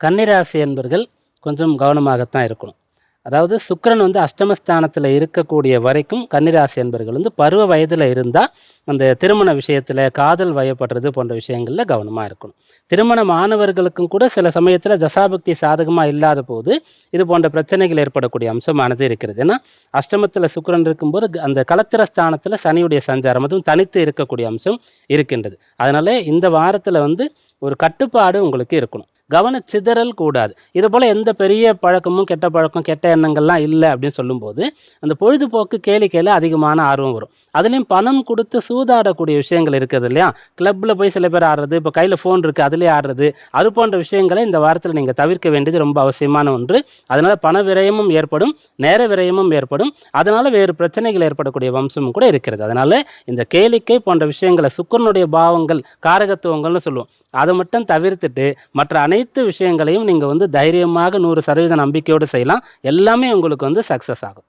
கன்னிராசி என்பர்கள் கொஞ்சம் கவனமாகத்தான் இருக்கணும். அதாவது சுக்கிரன் அஷ்டமஸ்தானத்தில் இருக்கக்கூடிய வரைக்கும் கன்னிராசி என்பர்கள் பருவ வயதில் இருந்தால் அந்த திருமண விஷயத்தில் காதல் வயப்படுறது போன்ற விஷயங்களில் கவனமாக இருக்கணும். திருமணம் ஆனவர்களுக்கும் கூட சில சமயத்தில் தசாபக்தி சாதகமாக இல்லாத போது இது போன்ற பிரச்சனைகள் ஏற்படக்கூடிய அம்சமானது இருக்கிறது. ஏன்னா அஷ்டமத்தில் சுக்கிரன் இருக்கும்போது அந்த கலத்திர ஸ்தானத்தில் சனியுடைய சஞ்சாரம் அதுவும் தனித்து இருக்கக்கூடிய அம்சம் இருக்கின்றது. அதனால் இந்த வாரத்தில் ஒரு கட்டுப்பாடு உங்களுக்கு இருக்கணும். கவனச்சிதறல் கூடாது. இதுபோல் எந்த பெரிய பழக்கமும் கெட்ட பழக்கம் கெட்ட எண்ணங்கள்லாம் இல்லை அப்படின்னு சொல்லும்போது அந்த பொழுதுபோக்கு கேளிக்கையில் அதிகமான ஆர்வம் வரும். அதுலேயும் பணம் கொடுத்து சூதாடக்கூடிய விஷயங்கள் இருக்குது இல்லையா? கிளப்பில் போய் சில பேர் ஆடுறது, இப்போ கையில் ஃபோன் இருக்குது அதுலேயே ஆடுறது, அது போன்ற விஷயங்களை இந்த வாரத்தில் நீங்கள் தவிர்க்க வேண்டியது ரொம்ப அவசியமான ஒன்று. அதனால் பண விரயமும் ஏற்படும், நேர விரயமும் ஏற்படும். அதனால் வேறு பிரச்சனைகள் ஏற்படக்கூடிய வம்சமும் கூட இருக்கிறது. அதனால் இந்த கேளிக்கை போன்ற விஷயங்களை சுக்கிரனுடைய பாவங்கள் காரகத்துவங்கள்னு சொல்லுவோம், அதை மட்டும் தவிர்த்துட்டு மற்ற அனைத்து விஷயங்களையும் நீங்கள் தைரியமாக 100% நம்பிக்கையோடு செய்யலாம். எல்லாமே உங்களுக்கு சக்ஸஸ் ஆகும்.